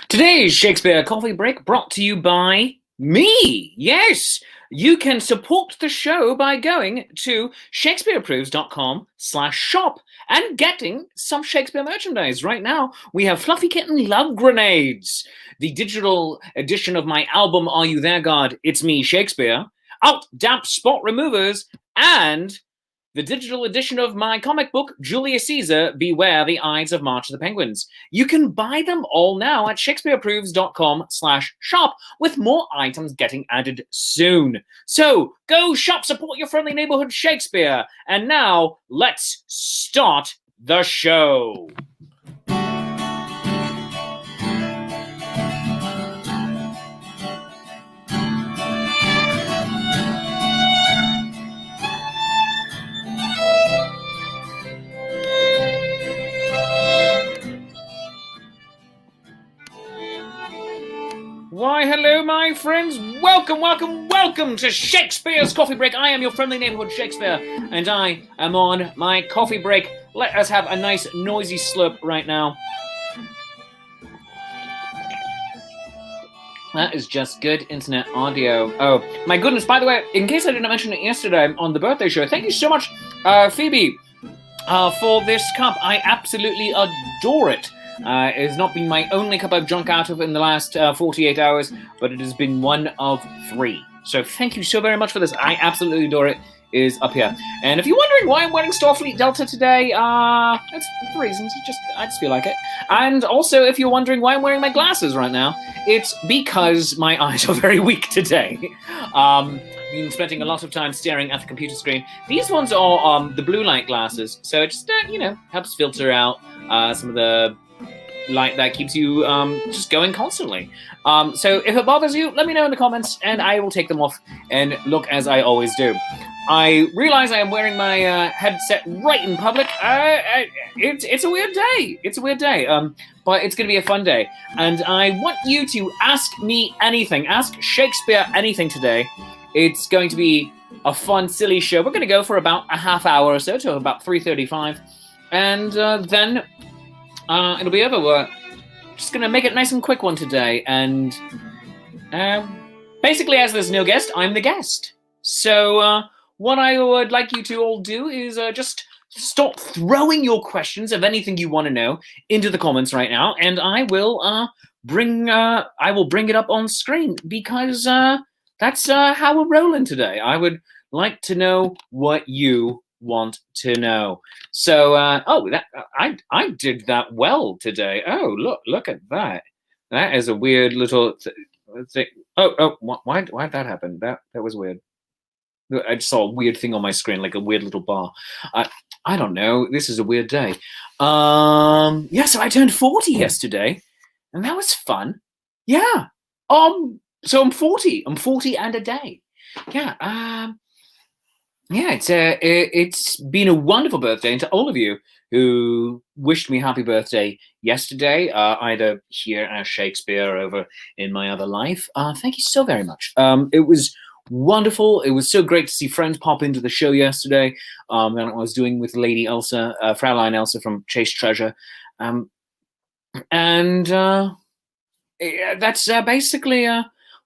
Today's Shakespeare Coffee Break brought to you by me. Yes, you can support the show by going to shakespeareapproves.com/shop and getting some Shakespeare merchandise. Right now, we have Fluffy Kitten Love Grenades, the digital edition of my album Are You There, God? It's Me, Shakespeare, Out Damp Spot Removers, and the digital edition of my comic book, Julius Caesar, Beware the Ides of March of the Penguins. You can buy them all now at shakespeareapproves.com/shop, with more items getting added soon. So go shop, support your friendly neighborhood Shakespeare. And now let's start the show. Why, hello, my friends. Welcome to Shakespeare's Coffee Break. I am your friendly neighborhood Shakespeare, and I am on my coffee break. Let us have a nice noisy slurp right now. That is just good internet audio. Oh, my goodness. By the way, in case I didn't mention it yesterday on the birthday show, thank you so much, Phoebe, for this cup. I absolutely adore it. It has not been my only cup I've drunk out of in the last 48 hours, but it has been one of 3. So thank you so very much for this. I absolutely adore it. It is up here. And if you're wondering why I'm wearing Starfleet Delta today, it's for reasons. I just feel like it. And also, if you're wondering why I'm wearing my glasses right now, it's because my eyes are very weak today. Been spending a lot of time staring at the computer screen. These ones are the blue light glasses, so it just helps filter out some of the light that keeps you just going constantly. So if it bothers you, let me know in the comments, and I will take them off and look as I always do. I realize I am wearing my headset right in public. It's a weird day. It's a weird day. But it's going to be a fun day. And I want you to ask me anything. Ask Shakespeare anything today. It's going to be a fun, silly show. We're going to go for about a half hour or so, to about 3:35. And then it'll be over. We're just going to make it nice and quick one today. And basically, as there's no guest, I'm the guest. So what I would like you to all do is just stop throwing your questions of anything you want to know into the comments right now, and I will bring it up on screen, because that's how we're rolling today. I would like to know what you want to know. So I did that well today. Oh, look at that. That is a weird little thing. Why did that happen? That was weird. I just saw a weird thing on my screen, like a weird little bar. I don't know. This is a weird day. Yeah, so I turned 40 yesterday, and that was fun. Yeah. So I'm 40. I'm 40 and a day. Yeah. Yeah, it's been a wonderful birthday, and to all of you who wished me happy birthday yesterday, either here as Shakespeare or over in my other life, thank you so very much. It was wonderful. It was so great to see friends pop into the show yesterday. And I was doing with Lady Elsa, Fraulein Elsa from Chase Treasure. And that's basically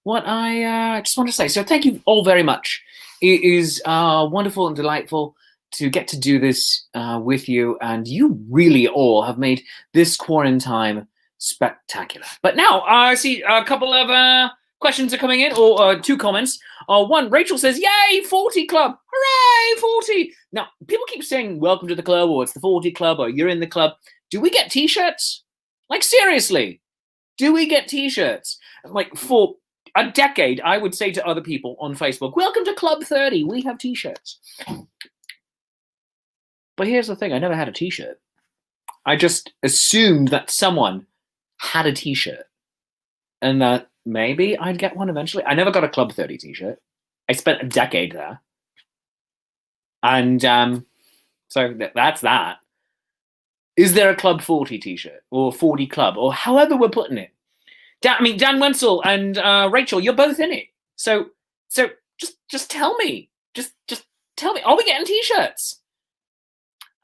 what I just want to say. So thank you all very much. It is wonderful and delightful to get to do this with you, and you really all have made this quarantine time spectacular. But now I see a couple of questions are coming in, or 2 comments. One, Rachel says, "Yay, 40 club! Hooray, 40!" Now, people keep saying, "Welcome to the club," or "It's the 40 club," or "You're in the club." Do we get T-shirts? Like, seriously, do we get T-shirts? Like, for a decade, I would say to other people on Facebook, "Welcome to Club 30. We have T-shirts." But here's the thing: I never had a T-shirt. I just assumed that someone had a T-shirt, and that maybe I'd get one eventually. I never got a Club 30 T-shirt. I spent a decade there. And so that's that. Is there a Club 40 T-shirt? Or 40 Club? Or however we're putting it? Dan Wenzel and Rachel, you're both in it. So just tell me. Just tell me. Are we getting T-shirts?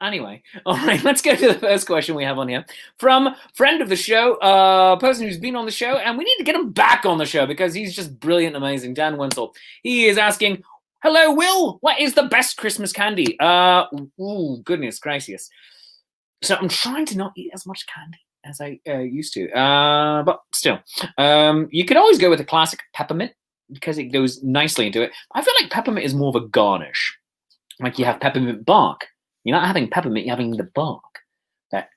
Anyway, all right, let's go to the first question we have on here from friend of the show, person who's been on the show, and we need to get him back on the show because he's just brilliant, amazing. Dan Wenzel. He is asking, "Hello, Will. What is the best Christmas candy?" Goodness gracious. So I'm trying to not eat as much candy as I used to, but still, you could always go with a classic peppermint because it goes nicely into it. I feel like peppermint is more of a garnish. Like you have peppermint bark. You're not having peppermint, you're having the bark that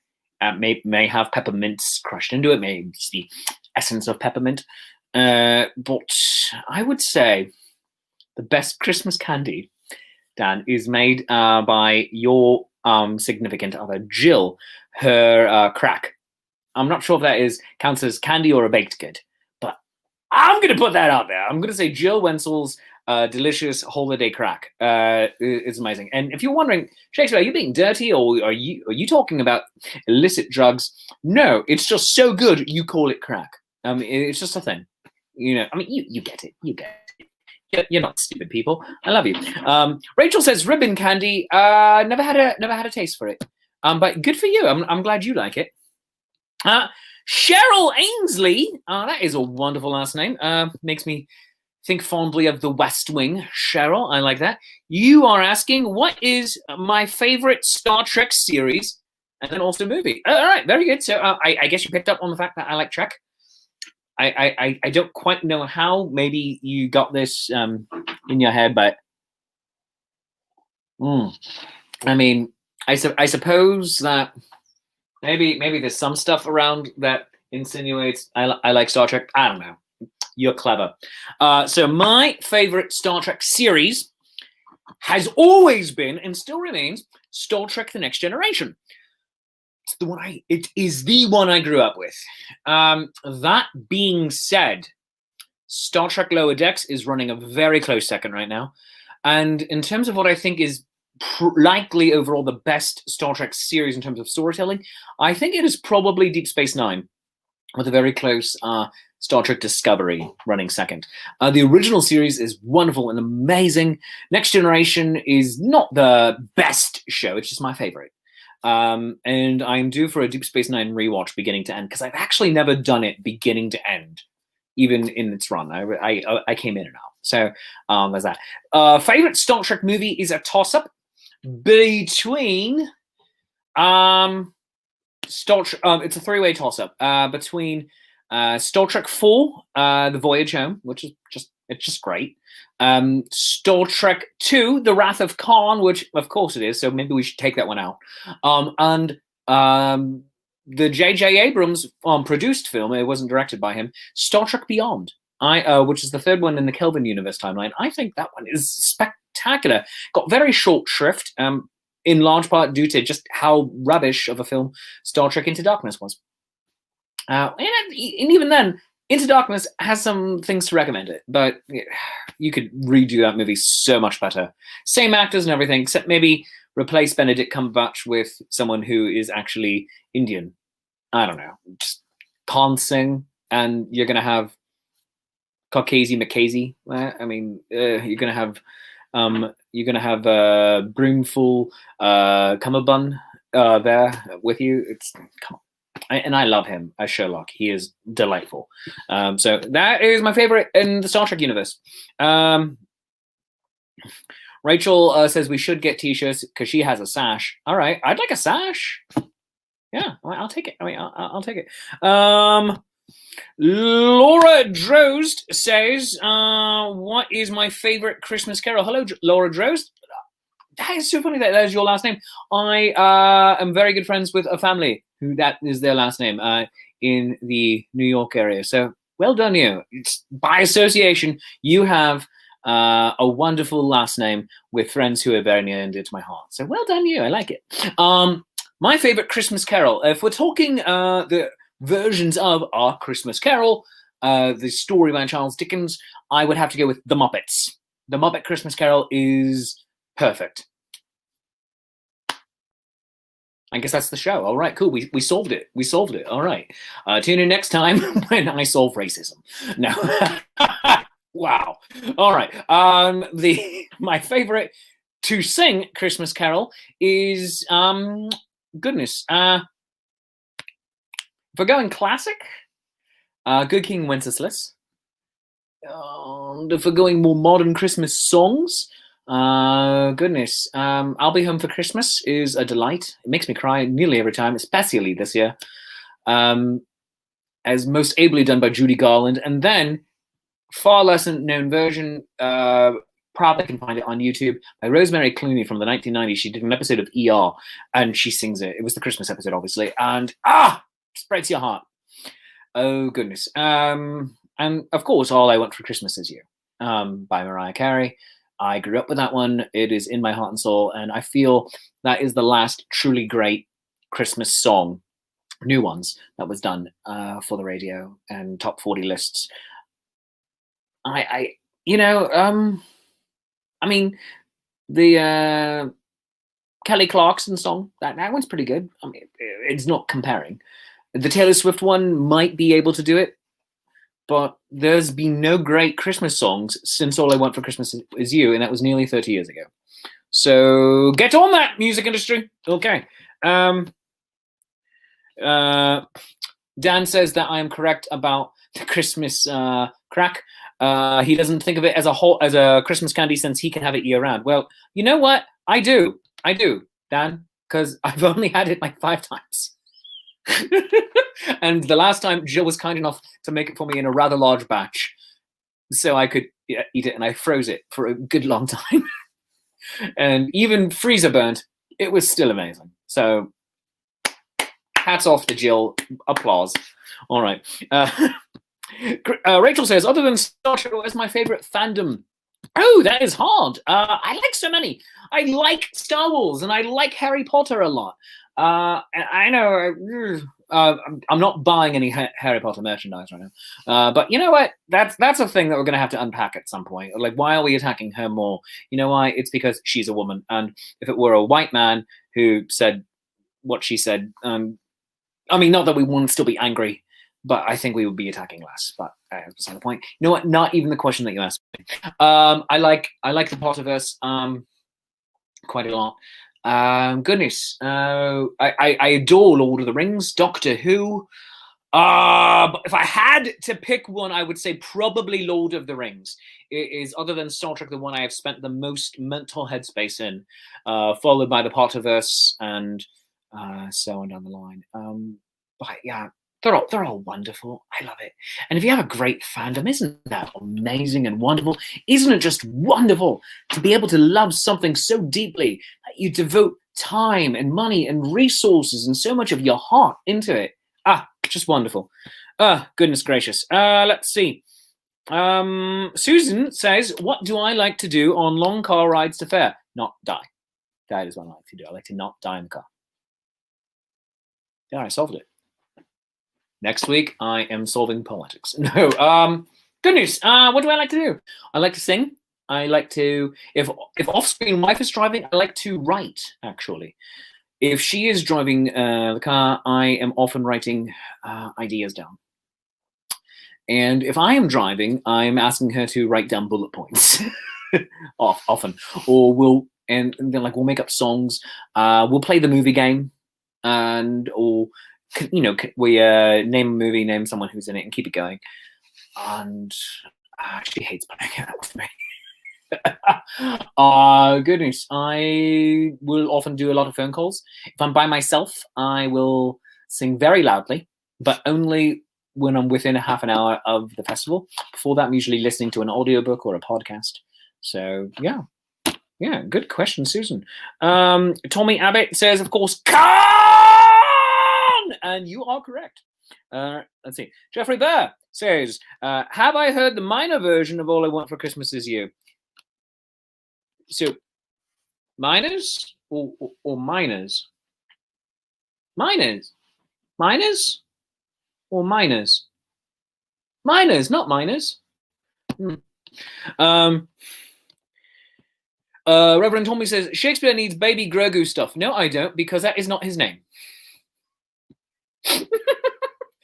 may have peppermints crushed into it, maybe it's the essence of peppermint. But I would say the best Christmas candy, Dan, is made by your significant other, Jill, her crack. I'm not sure if that counts as candy or a baked good, but I'm going to put that out there. I'm going to say Jill Wenzel's delicious holiday crack. It's amazing. And if you're wondering, Shakespeare, are you being dirty or are you talking about illicit drugs? No, it's just so good you call it crack. It's just a thing. You know, I mean, you get it. You get it. You're not stupid people. I love you. Rachel says ribbon candy. Never had a taste for it. But good for you. I'm glad you like it. Cheryl Ainsley. That is a wonderful last name. Makes me think fondly of the West Wing. Cheryl, I like that. You are asking, what is my favorite Star Trek series and then also movie? All right, very good. So I guess you picked up on the fact that I like Trek. I don't quite know how. Maybe you got this in your head, but I mean, I suppose that maybe there's some stuff around that insinuates I like Star Trek. I don't know. You're clever. So my favorite Star Trek series has always been and still remains Star Trek: The Next Generation. It is the one I grew up with. That being said, Star Trek Lower Decks is running a very close second right now. And in terms of what I think is likely overall the best Star Trek series in terms of storytelling, I think it is probably Deep Space Nine, with a very close Star Trek Discovery running second. The original series is wonderful and amazing. Next Generation is not the best show, it's just my favorite. And I'm due for a Deep Space Nine rewatch beginning to end, because I've actually never done it beginning to end, even in its run. I came in and out. So there's that. Favorite Star Trek movie is a toss-up between it's a three-way toss-up between Star Trek 4, The Voyage Home, which is just great. Star Trek 2, The Wrath of Khan, which of course it is, so maybe we should take that one out. And the J.J. Abrams produced film, it wasn't directed by him, Star Trek Beyond, which is the third one in the Kelvin universe timeline. I think that one is spectacular. Got very short shrift, in large part due to just how rubbish of a film Star Trek Into Darkness was. And even then, Into Darkness has some things to recommend it, but you could redo that movie so much better. Same actors and everything, except maybe replace Benedict Cumberbatch with someone who is actually Indian. I don't know. Just can't sing, and you're going to have Caucasy McCasey. I mean, you're going to have Broomful Cumberbund there with you. Come on. And I love him as Sherlock. He is delightful. So that is my favorite in the Star Trek universe. Rachel says we should get t-shirts because she has a sash. All right, I'd like a sash. Yeah, I'll take it. I'll take it. Laura Drozd says, what is my favorite Christmas carol? Hello, Laura Drozd. That is so funny that is your last name. I am very good friends with a family who that is their last name in the New York area. So well done you. It's, by association, you have a wonderful last name with friends who are very near and dear to my heart. So well done you. I like it. My favorite Christmas carol, if we're talking the versions of Our Christmas Carol, the story by Charles Dickens, I would have to go with The Muppets. The Muppet Christmas Carol is perfect. I guess that's the show. All right, cool. We solved it. We solved it. All right. Tune in next time when I solve racism. No. Wow. All right. My favorite to sing Christmas Carol is, goodness, if we're going classic, Good King Wenceslas. If we're going more modern Christmas songs, goodness, I'll Be Home for Christmas is a delight. It makes me cry nearly every time, especially this year. As most ably done by Judy Garland. And then, far less known version, probably can find it on YouTube, by Rosemary Clooney from the 1990s. She did an episode of ER, and she sings it. It was the Christmas episode, obviously. And, just breaks your heart. Oh, goodness. And, of course, All I Want for Christmas Is You, by Mariah Carey. I grew up with that one. It is in my heart and soul, and I feel that is the last truly great Christmas song, new ones, that was done for the radio and top 40 lists. I mean, the Kelly Clarkson song, that one's pretty good. I mean, it's not comparing. The Taylor Swift one might be able to do it, but there's been no great Christmas songs since All I Want for Christmas Is You, and that was nearly 30 years ago. So get on that, music industry. Okay. Dan says that I am correct about the Christmas crack. He doesn't think of it as a Christmas candy since he can have it year round. Well, you know what? I do, Dan, because I've only had it like 5 times. And the last time, Jill was kind enough to make it for me in a rather large batch, so I could eat it, and I froze it for a good long time. And even freezer burnt, it was still amazing. So hats off to Jill. Applause. All right. Rachel says, other than Star Trek, what is my favorite fandom? Oh, that is hard. I like so many. I like Star Wars, and I like Harry Potter a lot. I know I'm not buying any Harry Potter merchandise right now. But you know what? That's a thing that we're going to have to unpack at some point. Like, why are we attacking her more? You know why? It's because she's a woman. And if it were a white man who said what she said, I mean, not that we wouldn't still be angry, but I think we would be attacking less. But that's beside the point. You know what? Not even the question that you asked me. I like the Potterverse quite a lot. Goodness, I adore Lord of the Rings, Doctor Who. But if I had to pick one, I would say probably Lord of the Rings. It is, other than Star Trek, the one I have spent the most mental headspace in, followed by the Potterverse and so on down the line. But yeah, they're all wonderful. I love it. And if you have a great fandom, isn't that amazing and wonderful? Isn't it just wonderful to be able to love something so deeply that you devote time and money and resources and so much of your heart into it? Just wonderful. Goodness gracious. Let's see. Susan says, what do I like to do on long car rides to fair? Not die. That is what I like to do. I like to not die in the car. Yeah, I solved it. Next week, I am solving politics. No, goodness, what do I like to do? I like to sing. I like to, if off-screen wife is driving, I like to write, actually. If she is driving the car, I am often writing ideas down. And if I am driving, I'm asking her to write down bullet points, often. Or we'll make up songs. We'll play the movie game, or we name a movie, name someone who's in it, and keep it going. And she hates playing it with me. Goodness, I will often do a lot of phone calls. If I'm by myself, I will sing very loudly, but only when I'm within a half an hour of the festival. Before that, I'm usually listening to an audiobook or a podcast. So yeah, good question, Susan. Tommy Abbott says, of course, and you are correct. Let's see. Jeffrey Burr says, have I heard the minor version of All I Want for Christmas Is You? So, minors or minors? Minors? Minors? Or minors? Minors, not minors. Reverend Tommy says, Shakespeare needs baby Grogu stuff. No, I don't, because that is not his name.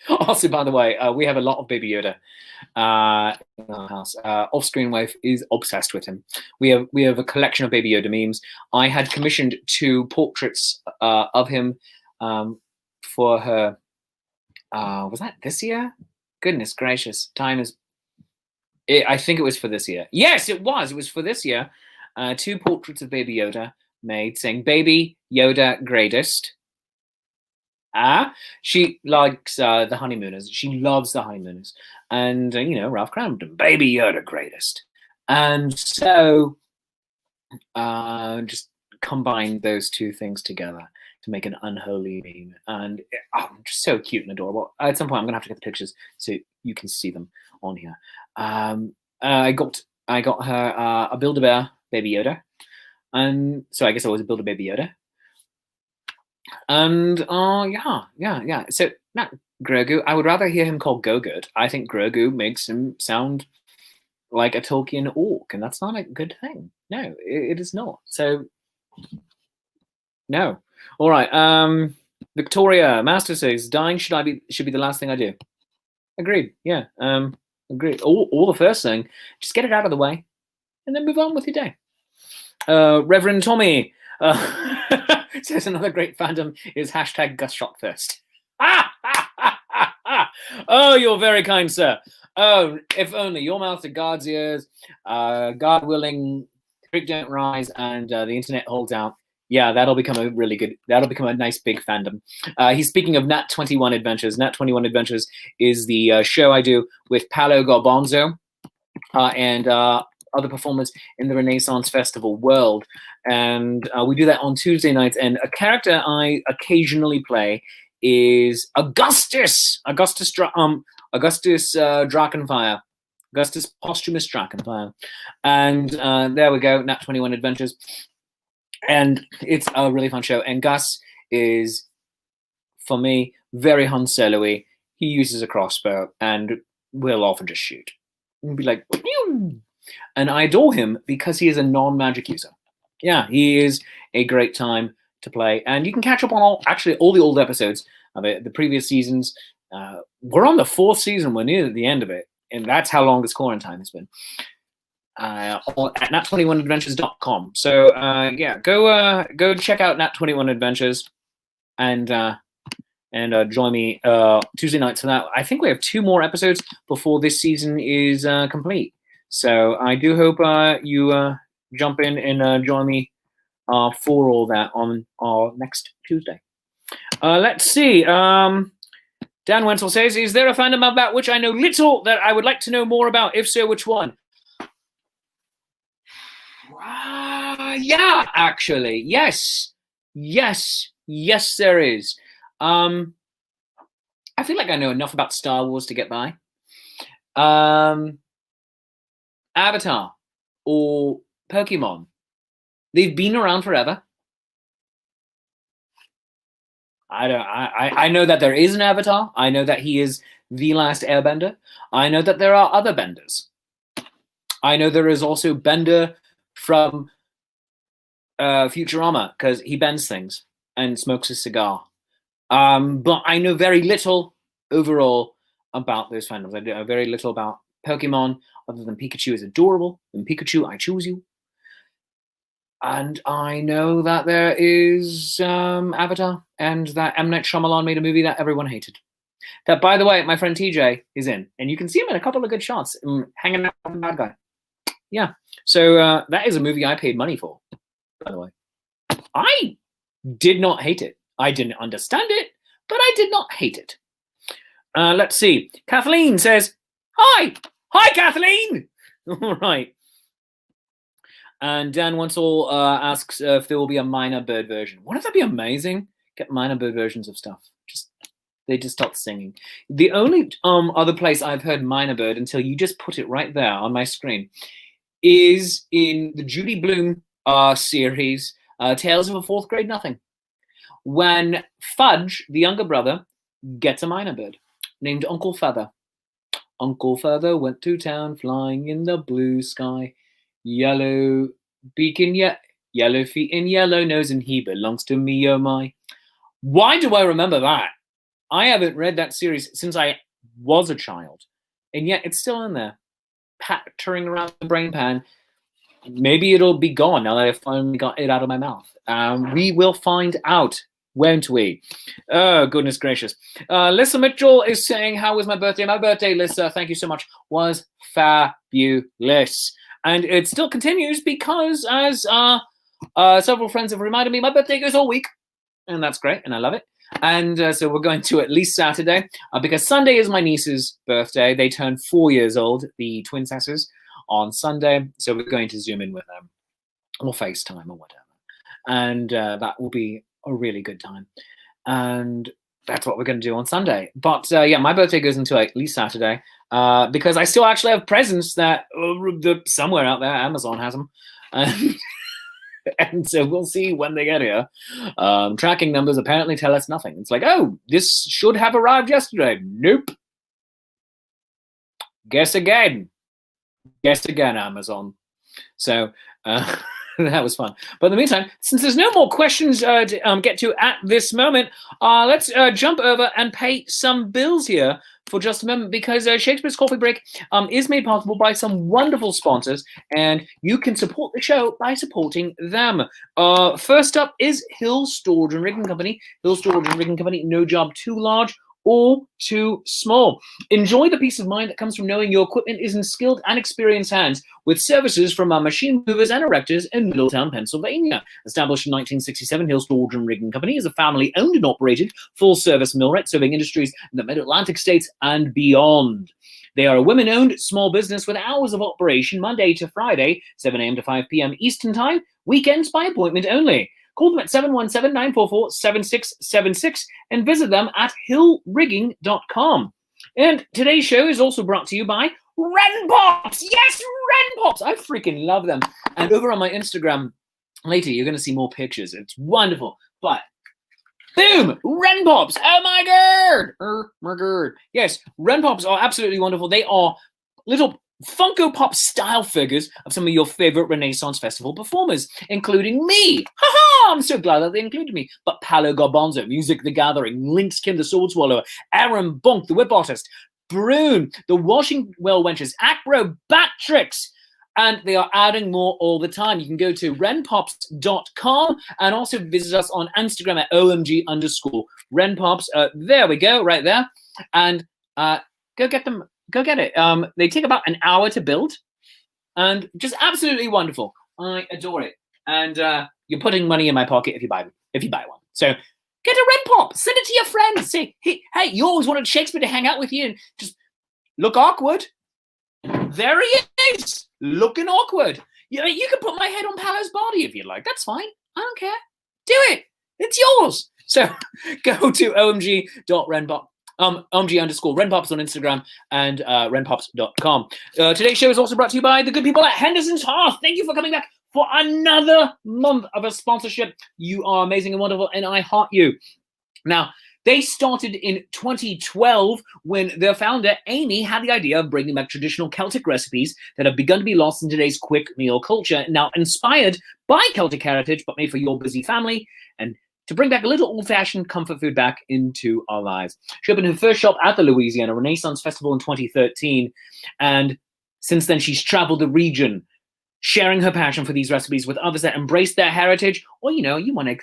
Also, by the way, we have a lot of Baby Yoda in our house. Off-screen wife is obsessed with him. We have a collection of Baby Yoda memes. I had commissioned 2 portraits of him for her. Was that this year? Goodness gracious, time is. I think it was for this year. Yes, it was. It was for this year. 2 portraits of Baby Yoda made, saying "Baby Yoda greatest." She likes the honeymooners. She loves the honeymooners, and Ralph Cramden, Baby Yoda greatest, and so just combine those 2 things together to make an unholy meme, and just so cute and adorable. At some point, I'm gonna have to get the pictures so you can see them on here. I got her a Build-A-Bear Baby Yoda, and so I guess I was a Build-A-Baby Yoda. And yeah. So not Grogu. I would rather hear him called Go-Good. I think Grogu makes him sound like a Tolkien orc, and that's not a good thing. No, it is not. So no. All right. Victoria Master says dying should be the last thing I do. Agreed. Yeah. Agreed. Or the first thing, just get it out of the way, and then move on with your day. Reverend Tommy. Says another great fandom is hashtag Gus Shot First. Oh, you're very kind, sir. Oh, if only your mouth to God's ears, God willing, creek don't rise, and the internet holds out. Yeah, that'll become a nice big fandom. He's speaking of Nat 21 Adventures. Nat 21 Adventures is the show I do with Paolo Garbanzo and other performers in the Renaissance Festival world. And we do that on Tuesday nights. And a character I occasionally play is Augustus Drakenfire. Augustus Posthumous Drakenfire. And there we go, Nat 21 Adventures. And it's a really fun show. And Gus is, for me, very Han Solo-y. He uses a crossbow and will often just shoot. And be like, pew! And I adore him because he is a non-magic user. Yeah, he is a great time to play. And you can catch up on all the old episodes of it, the previous seasons. We're on the 4th season. We're near the end of it. And that's how long this quarantine has been. At nat21adventures.com. So yeah, go check out Nat21 Adventures and join me Tuesday nights for that. I think we have 2 more episodes before this season is complete. So I do hope you jump in and join me for all that on our next Tuesday. Let's see. Dan Wenzel says, is there a fandom about which I know little that I would like to know more about? If so, which one? Yeah, actually. Yes, there is. I feel like I know enough about Star Wars to get by. Avatar or Pokemon. They've been around forever. I know that there is an Avatar. I know that he is the last airbender. I know that there are other benders. I know there is also Bender from Futurama, because he bends things and smokes a cigar. But I know very little overall about those fandoms. I know very little about Pokemon, other than Pikachu is adorable, and Pikachu, I choose you. And I know that there is Avatar, and that M. Night Shyamalan made a movie that everyone hated. That, by the way, my friend TJ is in, and you can see him in a couple of good shots, hanging out with the bad guy. Yeah, so that is a movie I paid money for, by the way. I did not hate it. I didn't understand it, but I did not hate it. Let's see. Kathleen says, hi! Hi, Kathleen! All right. And Dan Wenzel asks if there will be a minor bird version. Wouldn't that be amazing? Get minor bird versions of stuff. They just stop singing. The only other place I've heard minor bird, until you just put it right there on my screen, is in the Judy Blume series, Tales of a Fourth Grade Nothing, when Fudge, the younger brother, gets a minor bird named Uncle Feather. Uncle Feather went to town, flying in the blue sky. Yellow beak and yellow feet and yellow nose, and he belongs to me, oh my. Why do I remember that? I haven't read that series since I was a child, and yet it's still in there, pattering around the brain pan. Maybe it'll be gone now that I've finally got it out of my mouth. We will find out, won't we? Oh, goodness gracious. Lissa Mitchell is saying, how was my birthday? My birthday, Lissa, thank you so much, was fabulous. And it still continues because, as several friends have reminded me, my birthday goes all week. And that's great, and I love it. And so we're going to at least Saturday, because Sunday is my niece's birthday. They turn 4 years old, the twincesses, on Sunday. So we're going to Zoom in with them, or FaceTime, or whatever. And that will be a really good time. And that's what we're going to do on Sunday. But yeah, my birthday goes until at least Saturday, because I still actually have presents that somewhere out there, Amazon has them. And so we'll see when they get here. Tracking numbers apparently tell us nothing. It's like, oh, this should have arrived yesterday. Nope. Guess again. Guess again, Amazon. So that was fun. But in the meantime, since there's no more questions to get to at this moment, let's jump over and pay some bills here for just a moment, because Shakespeare's Coffee Break is made possible by some wonderful sponsors, and you can support the show by supporting them. First up is Hill Storage and Rigging Company. Hill Storage and Rigging Company, no job too large or too small. Enjoy the peace of mind that comes from knowing your equipment is in skilled and experienced hands, with services from our machine movers and erectors in Middletown, Pennsylvania. Established in 1967, Hill Storage and Rigging Company is a family-owned and operated full-service millwright serving industries in the Mid-Atlantic states and beyond. They are a women-owned small business with hours of operation Monday to Friday, 7 a.m. to 5 p.m. Eastern Time, weekends by appointment only. Call them at 717-944-7676 and visit them at hillrigging.com. And today's show is also brought to you by Ren Pops. Yes, Ren Pops. I freaking love them. And over on my Instagram later, you're going to see more pictures. It's wonderful. But boom, Ren Pops. Oh my god. Yes, Ren Pops are absolutely wonderful. They are little Funko Pop style figures of some of your favorite Renaissance Festival performers, including me. I'm so glad that they included me. But Paolo Garbanzo, Music the Gathering, Lynxkin the Sword Swallower, Aaron Bonk, the Whip Artist, Brune, the Washing Well Wenches, Acro, Batrix, and they are adding more all the time. You can go to renpops.com and also visit us on Instagram at OMG_renpops. There we go, right there. And go get them. Go get it. They take about an hour to build, and just absolutely wonderful. I adore it. And you're putting money in my pocket if you buy one. So get a Ren Pop. Send it to your friends. Say, hey, you always wanted Shakespeare to hang out with you and just look awkward. There he is, looking awkward. You can put my head on Paolo's body if you like. That's fine. I don't care. Do it. It's yours. So go to omg.renpop. OMG_renpops on Instagram and renpops.com. Today's show is also brought to you by the good people at Henderson's Hearth. Thank you for coming back for another month of a sponsorship. You are amazing and wonderful, and I heart you. Now, they started in 2012 when their founder, Amy, had the idea of bringing back traditional Celtic recipes that have begun to be lost in today's quick meal culture, now inspired by Celtic heritage, but made for your busy family, and to bring back a little old-fashioned comfort food back into our lives. She opened her first shop at the Louisiana Renaissance Festival in 2013, and since then she's traveled the region, sharing her passion for these recipes with others that embrace their heritage, or, you want to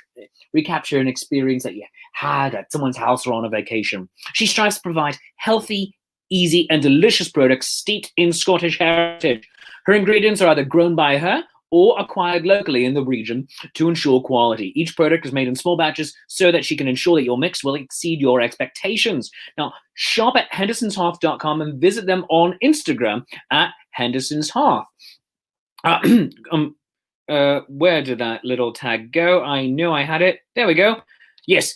recapture an experience that you had at someone's house or on a vacation. She strives to provide healthy, easy, and delicious products steeped in Scottish heritage. Her ingredients are either grown by her or acquired locally in the region to ensure quality. Each product is made in small batches so that she can ensure that your mix will exceed your expectations. Now, shop at hendersonshearth.com and visit them on Instagram at hendersonshearth. Where did that little tag go? I know I had it. There we go. Yes,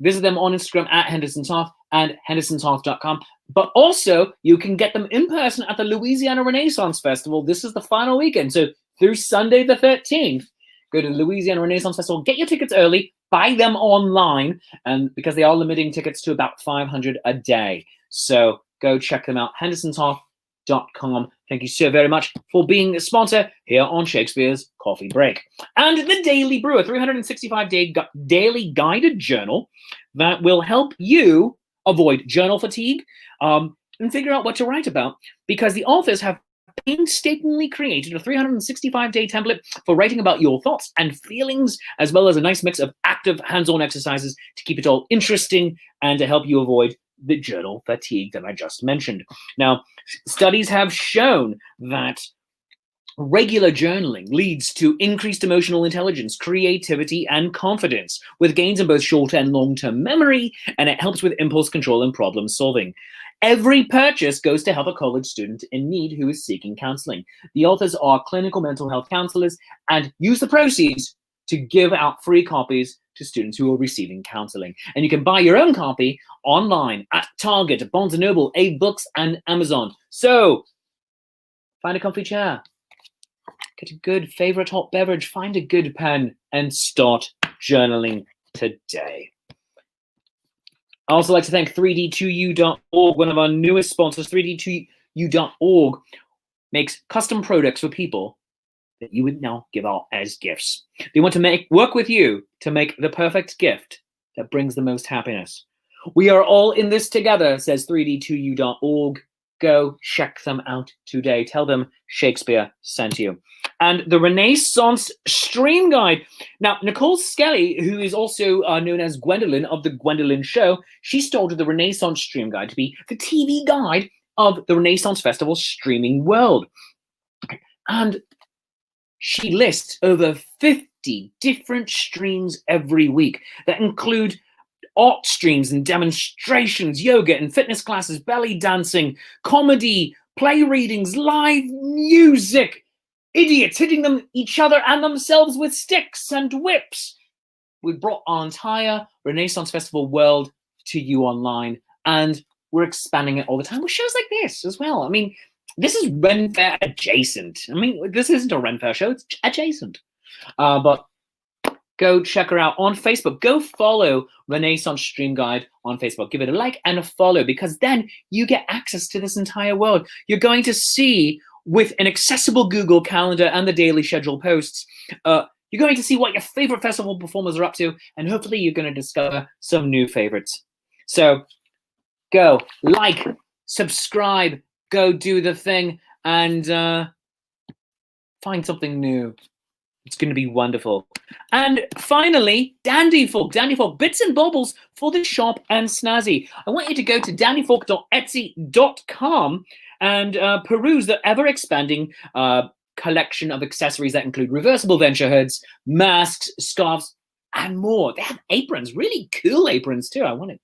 visit them on Instagram at hendersonshearth and hendersonshearth.com. But also, you can get them in person at the Louisiana Renaissance Festival. This is the final weekend, so through Sunday the 13th, go to the Louisiana Renaissance Festival, get your tickets early, buy them online, and because they are limiting tickets to about 500 a day. So go check them out, hendersonshearth.com. Thank you so very much for being a sponsor here on Shakespeare's Coffee Break. And the Daily Brewer, 365-day daily guided journal that will help you avoid journal fatigue and figure out what to write about, because the authors have painstakingly created a 365-day template for writing about your thoughts and feelings, as well as a nice mix of active hands-on exercises to keep it all interesting and to help you avoid the journal fatigue that I just mentioned. Now, studies have shown that regular journaling leads to increased emotional intelligence, creativity, and confidence, with gains in both short and long-term memory, and it helps with impulse control and problem solving. Every purchase goes to help a college student in need who is seeking counseling. The authors are clinical mental health counselors and use the proceeds to give out free copies to students who are receiving counseling. And you can buy your own copy online at Target, Barnes & Noble, A-Books, and Amazon. So, find a comfy chair, get a good favorite hot beverage, find a good pen, and start journaling today. I also like to thank 3d2u.org, one of our newest sponsors. 3d2u.org makes custom products for people that you would now give out as gifts. They want to work with you to make the perfect gift that brings the most happiness. We are all in this together, says 3d2u.org. Go check them out today. Tell them Shakespeare sent you. And the Renaissance Stream Guide. Now, Nicole Skelly, who is also known as Gwendolyn of The Gwendolyn Show, she started the Renaissance Stream Guide to be the TV guide of the Renaissance Festival streaming world. And she lists over 50 different streams every week that include art streams and demonstrations, yoga and fitness classes, belly dancing, comedy, play readings, live music, idiots hitting each other and themselves with sticks and whips. We brought our entire Renaissance Festival world to you online, and we're expanding it all the time with shows like this as well. I mean, this is Ren Fair adjacent. I mean, this isn't a Ren Fair show, it's adjacent. But go check her out on Facebook. Go follow Renaissance Stream Guide on Facebook. Give it a like and a follow, because then you get access to this entire world. You're going to see, with an accessible Google Calendar and the daily schedule posts, you're going to see what your favorite festival performers are up to, and hopefully you're going to discover some new favorites. So go like, subscribe, go do the thing, and find something new. It's going to be wonderful. And finally, Dandy Fork. Dandy Fork, bits and baubles for the sharp and snazzy. I want you to go to dandyfork.etsy.com and peruse the ever-expanding collection of accessories that include reversible venture hoods, masks, scarves, and more. They have aprons, really cool aprons too. I want to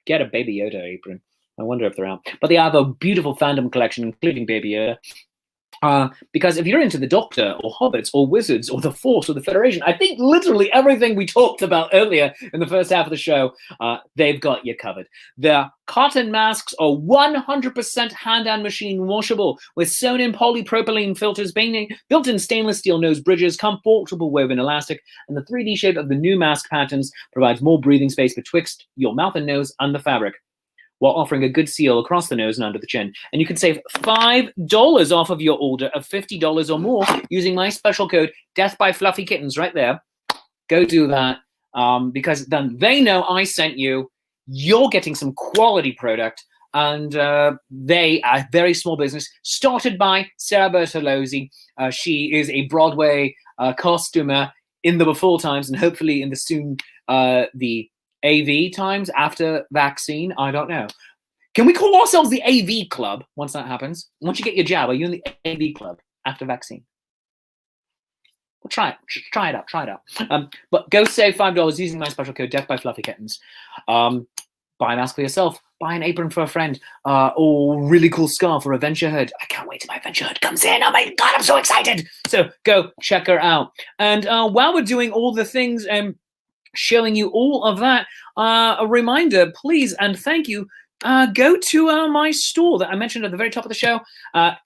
get a Baby Yoda apron. I wonder if they're out. But they have a beautiful fandom collection, including Baby Yoda. Because if you're into the Doctor or Hobbits or Wizards or the Force or the Federation, I think literally everything we talked about earlier in the first half of the show, they've got you covered. Their cotton masks are 100% hand and machine washable with sewn-in polypropylene filters, built-in stainless steel nose bridges, comfortable woven elastic, and the 3D shape of the new mask patterns provides more breathing space betwixt your mouth and nose and the fabric, while offering a good seal across the nose and under the chin. And you can save $5 off of your order of $50 or more using my special code, DeathByFluffyKittens, right there. Go do that, because then they know I sent you. You're getting some quality product, and they are a very small business, started by Sarah Bertolozzi. She is a Broadway costumer in the before times, and hopefully in the soon, the AV times after vaccine. I don't know. Can we call ourselves the AV club once that happens? Once you get your jab, are you in the AV club after vaccine? Well, try it. Try it out. But go save $5 using my special code, DeathByFluffyKittens. Buy a mask for yourself. Buy an apron for a friend. Or really cool scarf or a venture hood. I can't wait till my venture hood comes in. Oh my God, I'm so excited. So go check her out. And while we're doing all the things, showing you all of that, a reminder, please and thank you, go to my store that I mentioned at the very top of the show,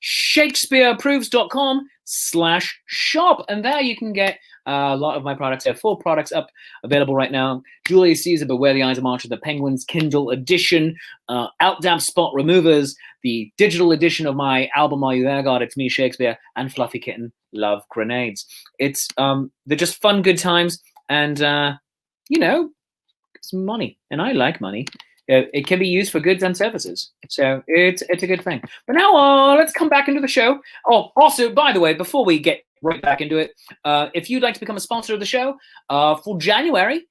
shakespeareapproves.com/shop, and there you can get a lot of my products. There are 4 products up available right now: Julius Caesar, Beware the Eyes of March of the Penguins Kindle edition, Outdamp Spot Removers, the digital edition of my album Are You There, God? It's Me, Shakespeare, and Fluffy Kitten Love Grenades. It's they're just fun, good times, and you know, It's money, and I like money. It can be used for goods and services, so it's a good thing. But now let's come back into the show. Oh, also, by the way, before we get right back into it, if you'd like to become a sponsor of the show for January,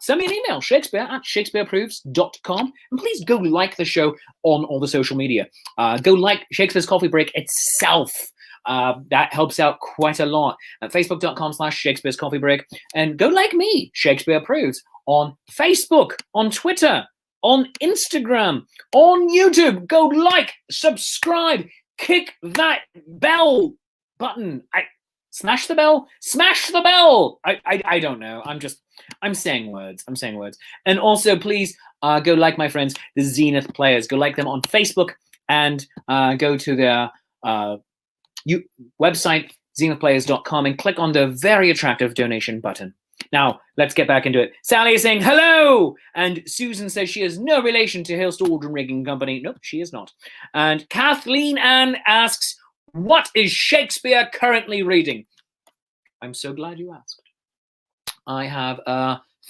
send me an email, shakespeare@shakespeareapproves.com, and please go like the show on all the social media. Go like Shakespeare's Coffee Break itself. That helps out quite a lot at facebook.com/Shakespeare's Coffee Break. And go like me, Shakespeare Approves, on Facebook, on Twitter, on Instagram, on YouTube. Go like, subscribe, kick that bell button. Smash the bell. I don't know. I'm saying words. And also, please go like my friends, the Zenith Players. Go like them on Facebook and go to their website, zenithplayers.com, and click on the very attractive donation button. Now, let's get back into it. Sally is saying hello, and Susan says she has no relation to Hailstorm Aldrin Rigging Company. Nope, she is not. And Kathleen Ann asks, what is Shakespeare currently reading? I'm so glad you asked. I have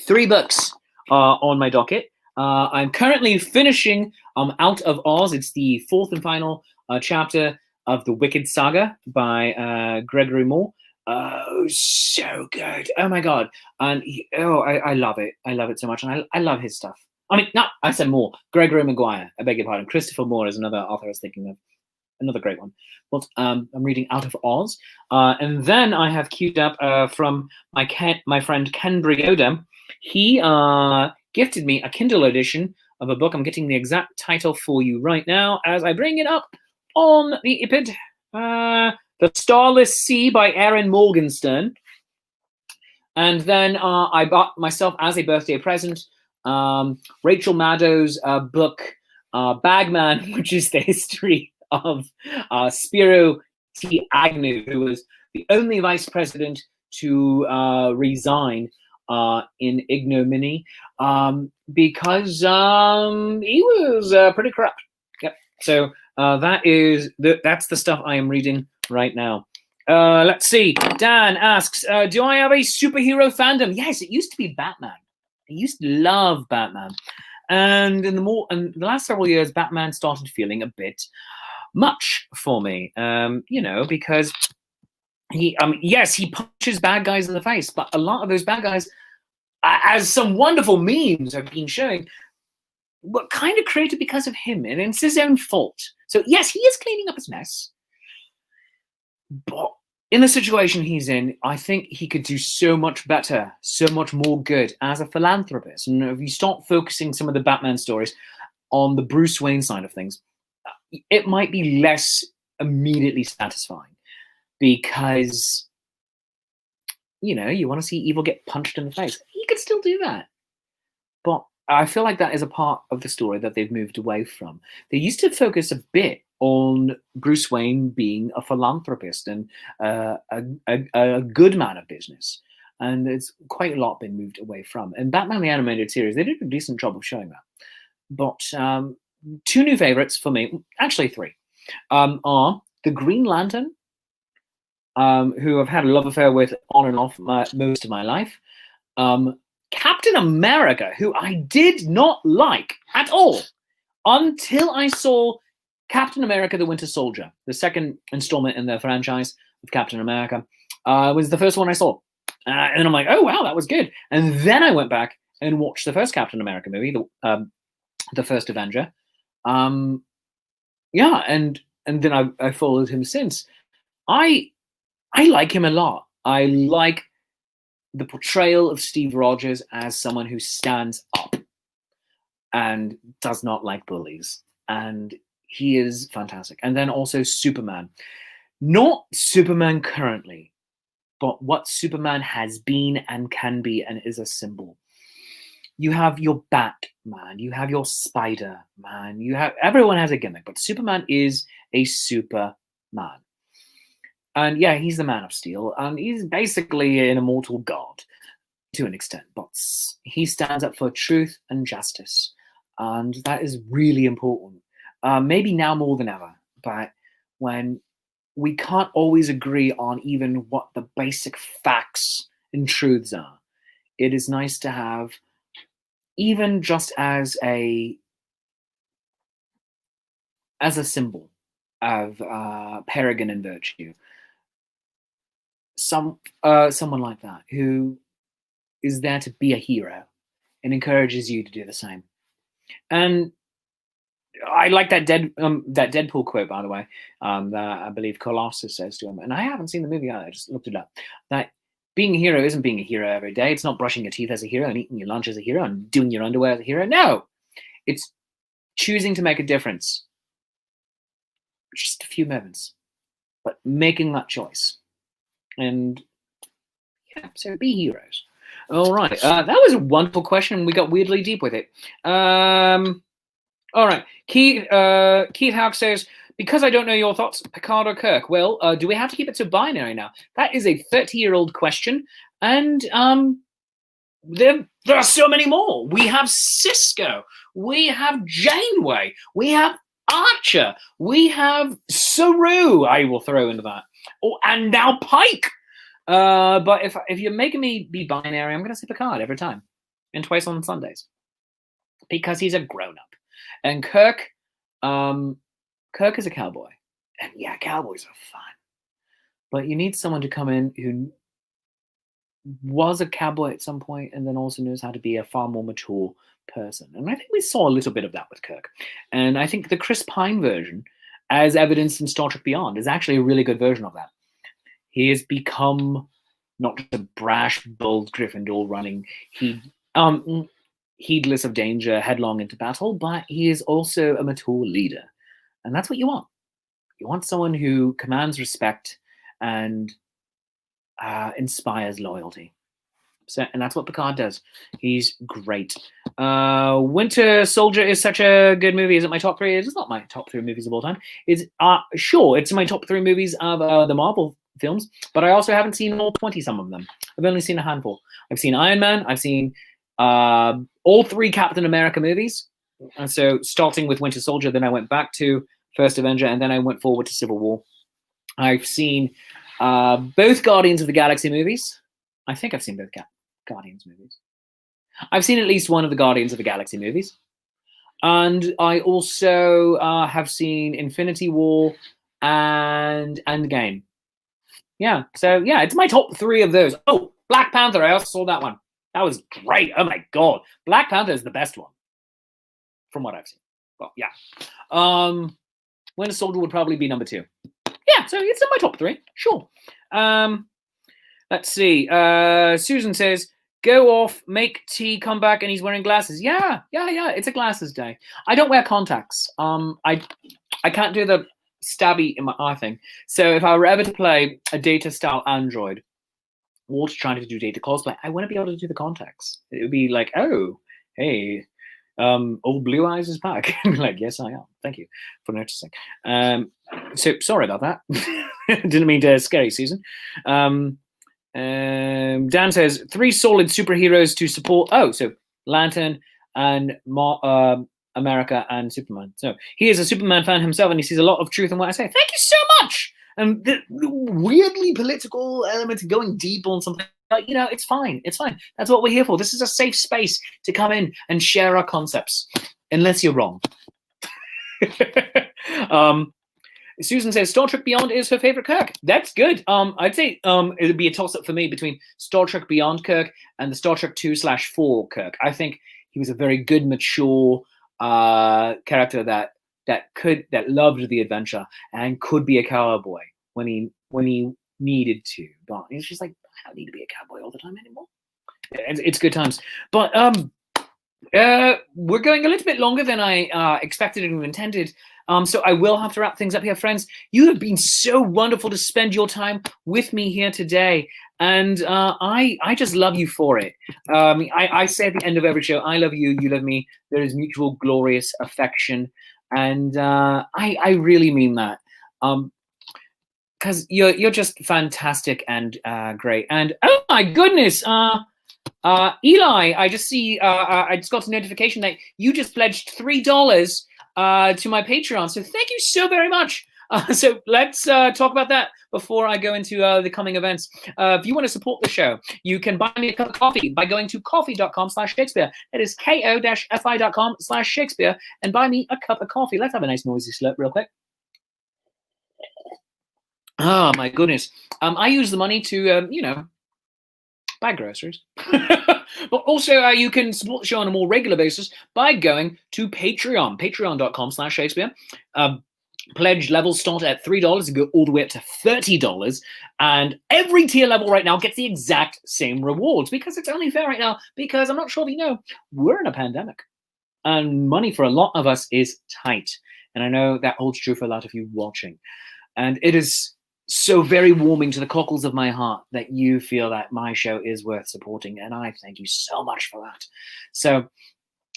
3 books on my docket. I'm currently finishing Out of Oz. It's the 4th and final chapter of the Wicked Saga by Gregory Moore. Oh, so good. Oh my God. And I love it. I love it so much. And I love his stuff. I mean, no, I said Moore. Gregory Maguire. I beg your pardon. Christopher Moore is another author I was thinking of. Another great one. But I'm reading Out of Oz. And then I have queued up from my friend Ken Brioda. He gifted me a Kindle edition of a book. I'm getting the exact title for you right now as I bring it up on the iPad. The Starless Sea by Erin Morgenstern. And then I bought myself as a birthday present Rachel Maddow's book, Bagman, which is the history of Spiro T. Agnew, who was the only vice president to resign in ignominy because he was pretty corrupt. Yep. So that's the stuff I am reading right now. Let's see. Dan asks, do I have a superhero fandom? Yes, it used to be Batman. I used to love Batman. And in the last several years, Batman started feeling a bit much for me, because he punches bad guys in the face, but a lot of those bad guys, as some wonderful memes have been showing, were kind of created because of him, and it's his own fault. So yes, he is cleaning up his mess, but in the situation he's in, I think he could do so much better, so much more good as a philanthropist. And if you start focusing some of the Batman stories on the Bruce Wayne side of things, it might be less immediately satisfying because, you want to see evil get punched in the face. He could still do that. But I feel like that is a part of the story that they've moved away from. They used to focus a bit on Bruce Wayne being a philanthropist and a good man of business. And it's quite a lot been moved away from. And Batman the Animated Series, they did a decent job of showing that. But 2 new favorites for me, actually 3, are the Green Lantern, who I've had a love affair with on and off most of my life. Captain America, who I did not like at all until I saw Captain America the Winter Soldier, the second installment in the franchise of Captain America, was the first one I saw. And I'm like, oh, wow, that was good. And then I went back and watched the first Captain America movie, the first Avenger. And then I followed him since. I like him a lot. I like the portrayal of Steve Rogers as someone who stands up and does not like bullies. And he is fantastic. And then also Superman. Not Superman currently, but what Superman has been and can be and is a symbol. You have your Batman, you have your Spider-Man, everyone has a gimmick, but Superman is a Superman. And yeah, he's the Man of Steel, and he's basically an immortal god to an extent, but he stands up for truth and justice. And that is really important. Maybe now more than ever, but when we can't always agree on even what the basic facts and truths are, it is nice to have even just as a symbol of peregrine and virtue, someone like that who is there to be a hero and encourages you to do the same. And I like that that Deadpool quote, by the way, that I believe Colossus says to him. And I haven't seen the movie either. I just looked it up. That being a hero isn't being a hero every day. It's not brushing your teeth as a hero and eating your lunch as a hero and doing your underwear as a hero. No, it's choosing to make a difference. Just a few moments, but making that choice. And yeah, so be heroes. All right, that was a wonderful question. We got weirdly deep with it. All right, Keith Houck says, because I don't know your thoughts, Picard or Kirk? Well, do we have to keep it so binary now? That is a 30-year-old question, and there are so many more. We have Cisco, we have Janeway, we have Archer, we have Saru. I will throw into that. Oh, and now Pike. But if you're making me be binary, I'm going to say Picard every time, and twice on Sundays, because he's a grown-up. And Kirk is a cowboy. And yeah, cowboys are fun. But you need someone to come in who was a cowboy at some point and then also knows how to be a far more mature person. And I think we saw a little bit of that with Kirk. And I think the Chris Pine version, as evidenced in Star Trek Beyond, is actually a really good version of that. He has become not just a brash, bold Gryffindor running, heedless of danger, headlong into battle, but he is also a mature leader. And that's what you want. You want someone who commands respect and inspires loyalty. So, and that's what Picard does. He's great. Winter Soldier is such a good movie. Is it my top 3? It's not my top 3 movies of all time. It's sure, it's my top 3 movies of the Marvel films, but I also haven't seen all 20-some of them. I've only seen a handful. I've seen Iron Man. I've seen all 3 Captain America movies. And so starting with Winter Soldier, then I went back to First Avenger, and then I went forward to Civil War. I've seen both Guardians of the Galaxy movies. I think I've seen both Guardians movies. I've seen at least one of the Guardians of the Galaxy movies. And I also have seen Infinity War and Endgame. Yeah, so yeah, it's my top 3 of those. Oh, Black Panther, I also saw that one. That was great. Oh my God. Black Panther is the best one, from what I've seen. Well, yeah. Winter Soldier would probably be number 2. Yeah, so it's in my top 3. Sure. Let's see. Susan says, go off, make tea, come back, and he's wearing glasses. Yeah. It's a glasses day. I don't wear contacts. I can't do the stabby in my eye thing. So if I were ever to play a data-style Android, or to try to do data cosplay, I wouldn't be able to do the contacts. It would be like, oh, hey, old Blue Eyes is back. Like, yes, I am. Thank you for noticing. So sorry about that. Didn't mean to scare you, Susan. Dan says 3 solid superheroes to support. Oh, so Lantern and America and Superman. So he is a Superman fan himself, and he sees a lot of truth in what I say. Thank you so much. And the weirdly political element, going deep on something, you know, it's fine. It's fine. That's what we're here for. This is a safe space to come in and share our concepts, unless you're wrong. Susan says Star Trek Beyond is her favorite Kirk. That's good. I'd say it would be a toss-up for me between Star Trek Beyond Kirk and the Star Trek 2/4 Kirk. I think he was a very good, mature character that loved the adventure and could be a cowboy when he needed to. But it's just like, I don't need to be a cowboy all the time anymore. It's good times. But we're going a little bit longer than I expected and intended. So I will have to wrap things up here, friends. You have been so wonderful to spend your time with me here today. And I just love you for it. I say at the end of every show, I love you, you love me. There is mutual glorious affection. And I really mean that. Because you're just fantastic and great. And oh my goodness, Eli, I just see, I just got a notification that you just pledged $3 to my Patreon. So thank you so very much. So let's talk about that before I go into the coming events. If you want to support the show, you can buy me a cup of coffee by going to coffee.com/Shakespeare. That is ko-fi.com/Shakespeare, and buy me a cup of coffee. Let's have a nice noisy slurp real quick. Oh, my goodness. I use the money to, buy groceries. But also, you can support the show on a more regular basis by going to Patreon, patreon.com/Shakespeare. Pledge levels start at $3 and go all the way up to $30. And every tier level right now gets the exact same rewards, because it's only fair right now, because I'm not sure if you know, we're in a pandemic. And money for a lot of us is tight. And I know that holds true for a lot of you watching. And it is so very warming to the cockles of my heart that you feel that my show is worth supporting. And I thank you so much for that. So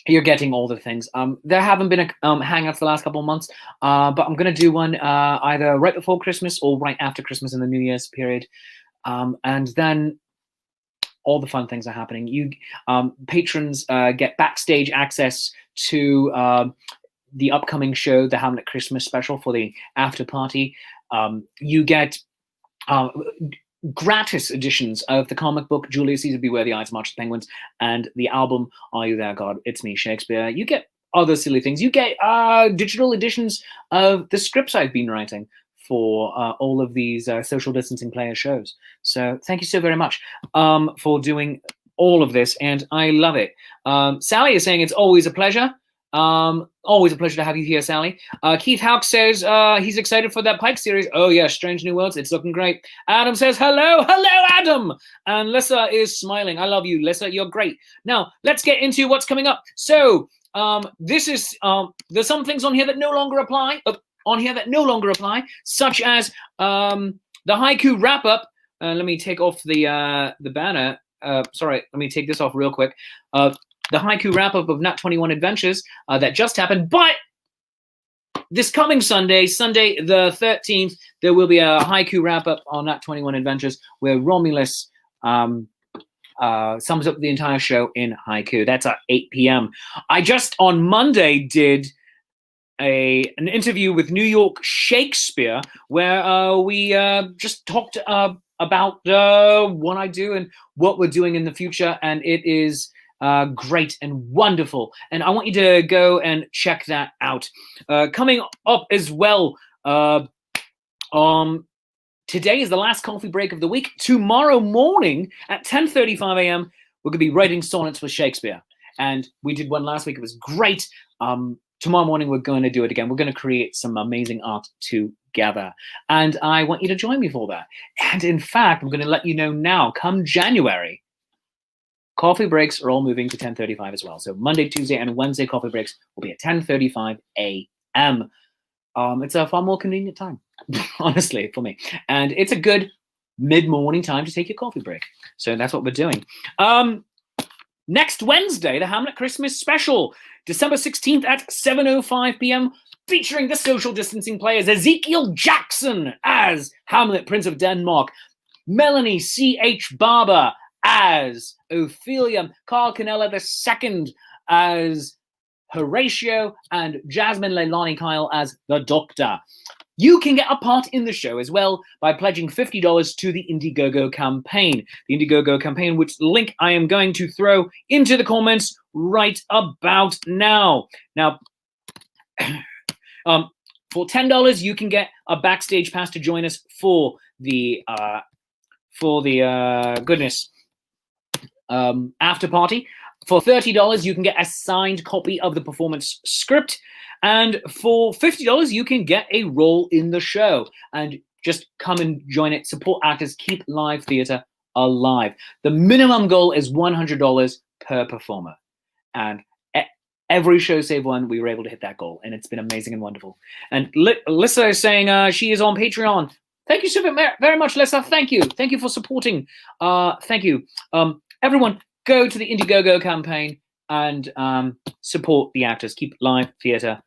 you're getting all the things. There haven't been hangouts the last couple of months, but I'm going to do one either right before Christmas or right after Christmas in the New Year's period. And then all the fun things are happening. You patrons get backstage access to the upcoming show, the Hamlet Christmas special, for the after party. You get gratis editions of the comic book Julius Caesar Beware the Ides March of the Penguins and the album Are You There, God? It's Me, Shakespeare. You get other silly things. You get digital editions of the scripts I've been writing for all of these social distancing player shows. So thank you so very much for doing all of this, and I love it. Sally is saying it's always a pleasure. Always a pleasure to have you here, Sally. Keith Houck says he's excited for that Pike series. Oh yeah, Strange New Worlds. It's looking great. Adam says hello, Adam. And Lissa is smiling. I love you, Lissa. You're great. Now let's get into what's coming up. So this is there's some things on here that no longer apply. Such as the haiku wrap up. Let me take off the banner. Sorry, let me take this off real quick. The haiku wrap-up of Nat 21 Adventures that just happened. But this coming Sunday the 13th, there will be a haiku wrap-up on Nat 21 Adventures where Romulus sums up the entire show in haiku. That's at 8 p.m. I just on Monday did an interview with New York Shakespeare where we just talked about what I do and what we're doing in the future, and it is great and wonderful, and I want you to go and check that out. Coming up as well, today is the last coffee break of the week. Tomorrow morning at 10:35 a.m. we're going to be writing sonnets for Shakespeare, and we did one last week. It was great. Tomorrow morning we're going to do it again. We're going to create some amazing art together, and I want you to join me for that. And in fact, I'm going to let you know now, come January, coffee breaks are all moving to 10:35 as well. So Monday, Tuesday, and Wednesday coffee breaks will be at 10:35 a.m. It's a far more convenient time, honestly, for me. And it's a good mid-morning time to take your coffee break. So that's what we're doing. Next Wednesday, the Hamlet Christmas special, December 16th at 7:05 p.m., featuring the social distancing players Ezekiel Jackson as Hamlet, Prince of Denmark, Melanie C.H. Barber as Ophelia, Carl Canella II as Horatio, and Jasmine Leilani Kyle as the Doctor. You can get a part in the show as well by pledging $50 to the Indiegogo campaign. The Indiegogo campaign, which link I am going to throw into the comments right about now. Now, for $10, you can get a backstage pass to join us for the after party. For $30, you can get a signed copy of the performance script. And for $50, you can get a role in the show. And just come and join it. Support actors. Keep live theatre alive. The minimum goal is $100 per performer. And every show save one, we were able to hit that goal. And it's been amazing and wonderful. And Lissa is saying she is on Patreon. Thank you so very much, Lissa. Thank you. Thank you for supporting. Thank you. Everyone, go to the Indiegogo campaign and support the actors. Keep live theatre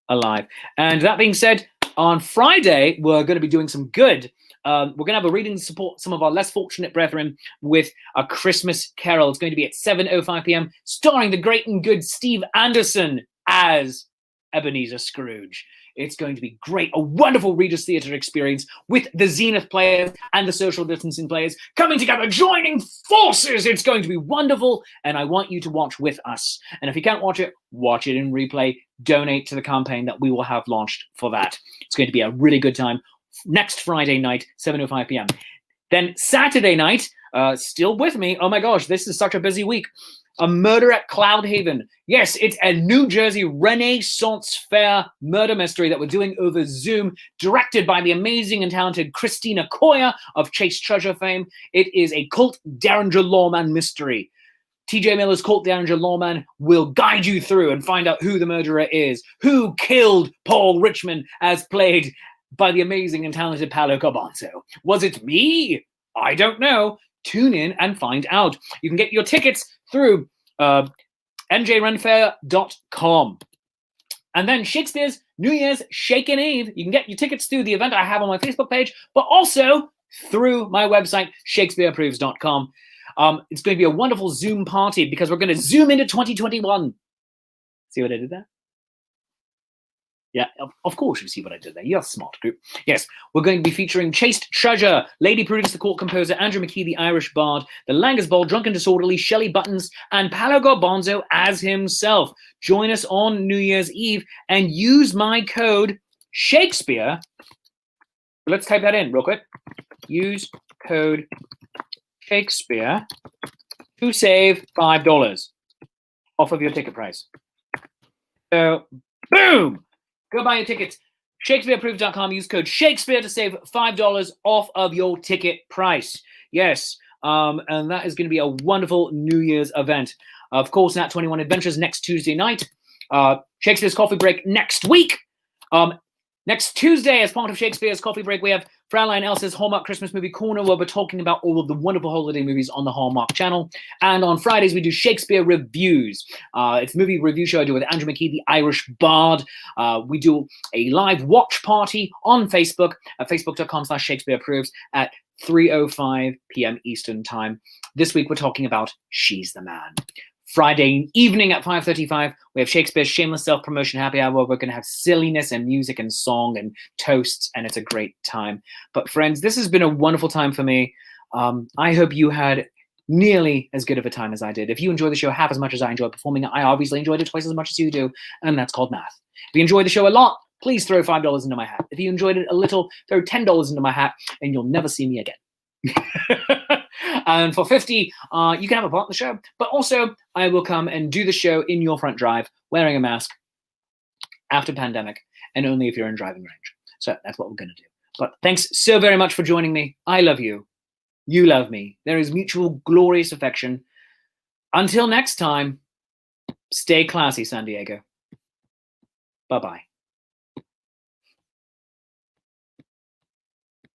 alive. And that being said, on Friday, we're going to be doing some good. We're going to have a reading to support some of our less fortunate brethren with a Christmas Carol. It's going to be at 7:05 p.m., starring the great and good Steve Anderson as Ebenezer Scrooge. It's going to be great. A wonderful Reader's Theatre experience with the Zenith players and the social distancing players coming together, joining forces. It's going to be wonderful, and I want you to watch with us. And if you can't watch it in replay. Donate to the campaign that we will have launched for that. It's going to be a really good time. Next Friday night, 7:05 p.m. Then Saturday night, still with me. Oh my gosh, this is such a busy week. A Murder at Cloudhaven. Yes, it's a New Jersey Renaissance Fair murder mystery that we're doing over Zoom, directed by the amazing and talented Christina Coyer of Chase Treasure fame. It is a cult Derringer lawman mystery. TJ Miller's Colt Derringer lawman will guide you through and find out who the murderer is, who killed Paul Richmond, as played by the amazing and talented Paolo Garbanzo. Was it me? I don't know. Tune in and find out. You can get your tickets through njrenfair.com. And then Shakespeare's New Year's Shaken Eve. You can get your tickets through the event I have on my Facebook page, but also through my website, shakespeareapproves.com. It's going to be a wonderful Zoom party because we're going to zoom into 2021. See what I did there? Yeah, of course you see what I did there. You're a smart group. Yes, we're going to be featuring Chaste Treasure, Lady Prudence, the court composer, Andrew McKee, the Irish bard, the Langers Ball, Drunken Disorderly, Shelley Buttons, and Paolo Garbanzo as himself. Join us on New Year's Eve and use my code Shakespeare. Let's type that in real quick. Use code Shakespeare to save $5 off of your ticket price. So, boom! Go buy your tickets. ShakespeareApproved.com. Use code Shakespeare to save $5 off of your ticket price. Yes, and that is going to be a wonderful New Year's event. Of course, Nat 21 Adventures next Tuesday night. Shakespeare's Coffee Break next week. Next Tuesday, as part of Shakespeare's Coffee Break, we have Fraulein Elsa's Hallmark Christmas Movie Corner, where we're talking about all of the wonderful holiday movies on the Hallmark channel. And on Fridays, we do Shakespeare Reviews. It's a movie review show I do with Andrew McKee, the Irish bard. We do a live watch party on Facebook at facebook.com/ShakespeareApproves at 3:05 p.m. Eastern Time. This week, we're talking about She's the Man. Friday evening at 5:35, we have Shakespeare's Shameless Self-Promotion Happy Hour. We're going to have silliness and music and song and toasts, and it's a great time. But friends, this has been a wonderful time for me. I hope you had nearly as good of a time as I did. If you enjoy the show half as much as I enjoy performing it, I obviously enjoyed it twice as much as you do, and that's called math. If you enjoy the show a lot, please throw $5 into my hat. If you enjoyed it a little, throw $10 into my hat, and you'll never see me again. And for 50, you can have a part in the show. But also, I will come and do the show in your front drive, wearing a mask, after pandemic, and only if you're in driving range. So that's what we're going to do. But thanks so very much for joining me. I love you. You love me. There is mutual glorious affection. Until next time, stay classy, San Diego. Bye-bye.